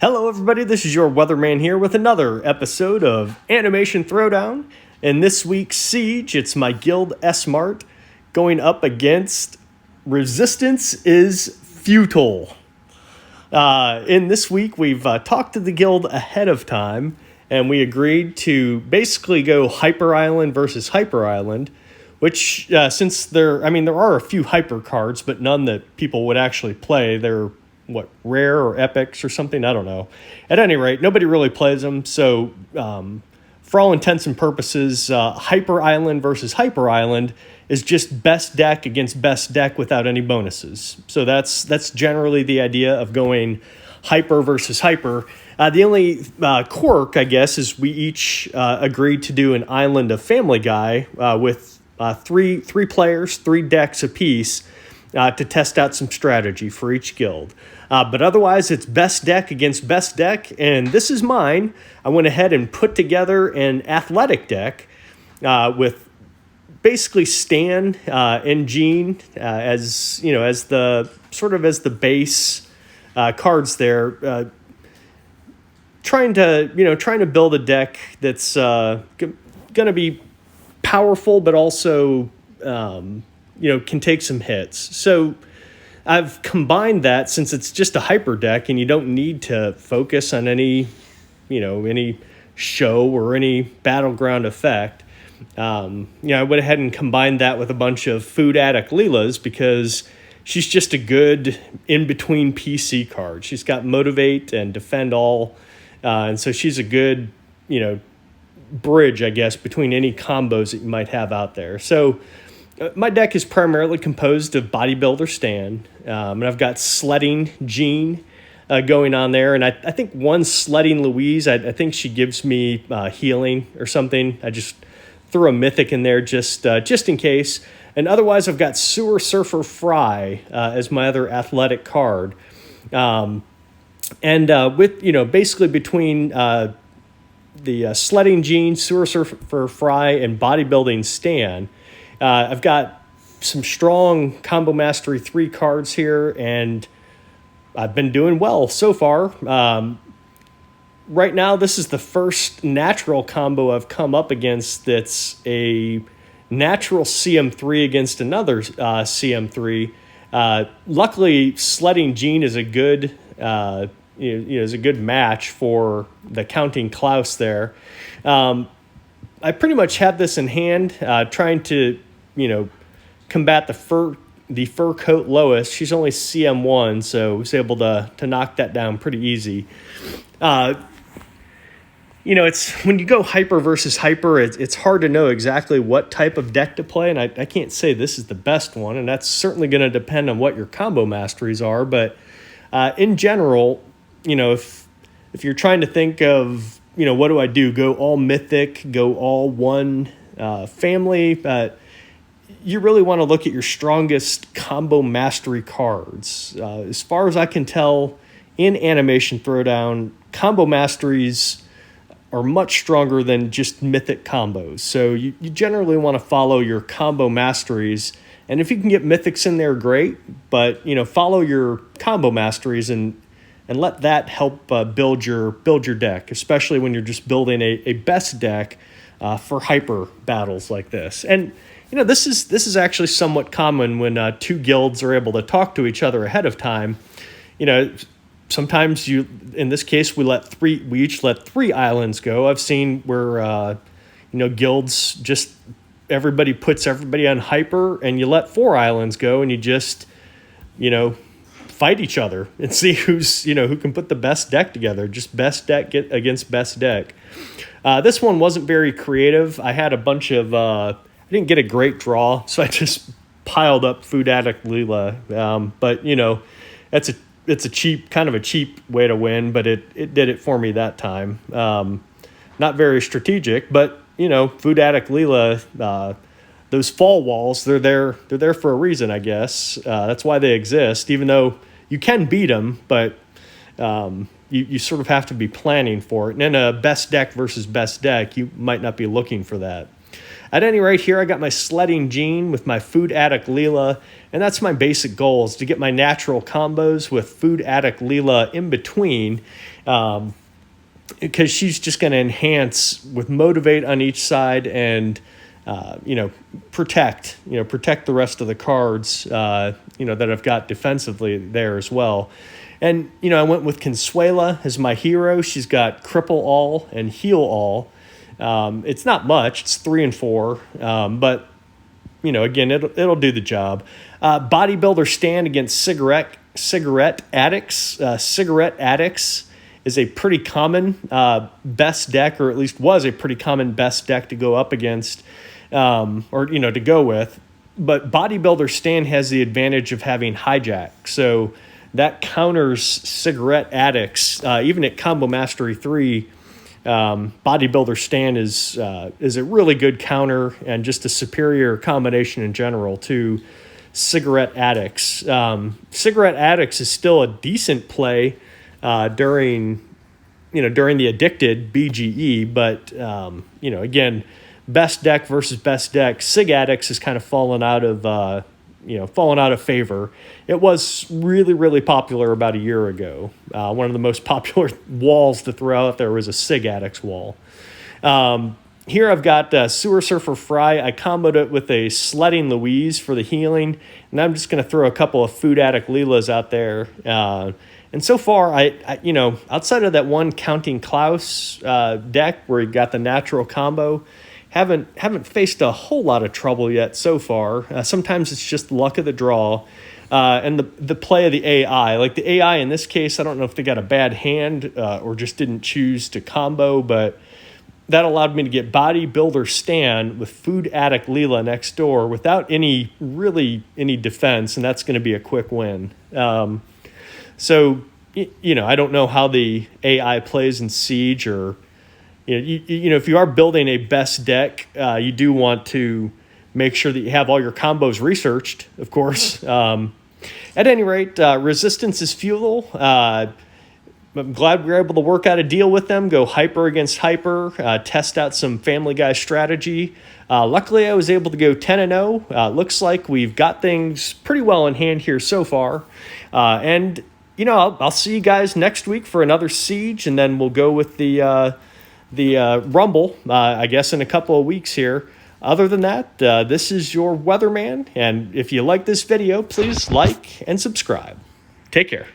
Hello, everybody. This is your Weatherman here with another episode of Animation Throwdown. In this week's Siege, it's my guild S-Mart going up against Resistance is Futile. In this week, we've talked to the guild ahead of time, and we agreed to basically go Hyper Island versus Hyper Island, which since there are a few Hyper cards, but none that people would actually play. They're rare or epics or something? I don't know. At any rate, nobody really plays them. So for all intents and purposes, Hyper Island versus Hyper Island is just best deck against best deck without any bonuses. So that's generally the idea of going Hyper versus Hyper. The only quirk, I guess, is we each agreed to do an Island of Family Guy with three players, 3 decks apiece, to test out some strategy for each guild. But otherwise, it's best deck against best deck, and this is mine. I went ahead and put together an athletic deck with basically Stan and Jean as the base cards there. Trying to build a deck that's going to be powerful, but also can take some hits. So I've combined that, since it's just a hyper deck and you don't need to focus on any show or any battleground effect. I went ahead and combined that with a bunch of Food Addict Leela's because she's just a good in-between PC card. She's got Motivate and Defend All, and so she's a good, bridge, I guess, between any combos that you might have out there. So my deck is primarily composed of Bodybuilder Stan, and I've got Sledding Jean going on there, and I think one Sledding Louise. I think she gives me healing or something. I just threw a Mythic in there just in case. And otherwise, I've got Sewer Surfer Fry as my other athletic card, and with basically between the Sledding Jean, Sewer Surfer Fry, and Bodybuilding Stan. I've got some strong Combo Mastery 3 cards here, and I've been doing well so far. Right now, this is the first natural combo I've come up against that's a natural CM3 against another CM3. Luckily, Sledding Jean is a good match for the Counting Klaus there. I pretty much have this in hand, trying to, combat the fur coat Lois. She's only CM1, so I was able to knock that down pretty easy. It's when you go hyper versus hyper, it's hard to know exactly what type of deck to play, and I can't say this is the best one, and that's certainly going to depend on what your combo masteries are. But in general, if you're trying to think of, what do I do? Go all mythic, go all one family. You really want to look at your strongest combo mastery cards. As far as I can tell, in Animation Throwdown, combo masteries are much stronger than just mythic combos. So you generally want to follow your combo masteries. And if you can get mythics in there, great. But, follow your combo masteries and let that help build your deck, especially when you're just building a best deck for hyper battles like this. And this is actually somewhat common when 2 guilds are able to talk to each other ahead of time. Sometimes in this case, we each let 3 islands go. I've seen where guilds just everybody puts everybody on hyper, and you let 4 islands go, and you just fight each other and see who can put the best deck together. Just best deck against best deck. This one wasn't very creative. I had a bunch of I didn't get a great draw, so I just piled up Food Addict Leela. But it's a cheap way to win, but it did it for me that time. Not very strategic, but Food Addict Leela, those fall walls, they're there for a reason, I guess. That's why they exist, even though you can beat them, but you sort of have to be planning for it. And in a best deck versus best deck, you might not be looking for that. At any rate, here I got my sledding Gene with my Food Addict Leela, and that's my basic goal, is to get my natural combos with Food Addict Leela in between, because she's just going to enhance with Motivate on each side and protect the rest of the cards that I've got defensively there as well. And I went with Consuela as my hero. She's got Cripple All and Heal All. It's not much. It's 3 and 4, but again, it'll do the job. Bodybuilder Stand against Cigarette Addicts. Cigarette Addicts is a pretty common best deck, or at least was a pretty common best deck to go up against, to go with. But Bodybuilder Stand has the advantage of having Hijack, so that counters Cigarette Addicts. Even at Combo Mastery 3, Bodybuilder Stand is a really good counter and just a superior combination in general to Cigarette Addicts. Cigarette Addicts is still a decent play during the addicted BGE, but again, best deck versus best deck, Sig Addicts has kind of fallen out of favor. It was really, really popular about a year ago. One of the most popular walls to throw out there was a Sig Addicts wall. Here I've got Sewer Surfer Fry. I comboed it with a Sledding Louise for the healing, and I'm just going to throw a couple of Food Addict Leelas out there. And so far, I outside of that one Counting Klaus deck where you got the natural combo, haven't faced a whole lot of trouble yet so far. Sometimes it's just luck of the draw, and the play of the AI. Like the AI in this case, I don't know if they got a bad hand or just didn't choose to combo, but that allowed me to get Bodybuilder Stan with Food Addict Leela next door without any defense, and that's going to be a quick win. So, I don't know how the AI plays in Siege, or, if you are building a best deck, you do want to make sure that you have all your combos researched, of course. At any rate, Resistance is Futile. I'm glad we were able to work out a deal with them, go hyper against hyper, test out some Family Guy strategy. Luckily, I was able to go 10-0. Looks like we've got things pretty well in hand here so far. And I'll see you guys next week for another Siege, and then we'll go with the Rumble, I guess, in a couple of weeks here. Other than that, this is your Weatherman, and if you like this video, please like and subscribe. Take care.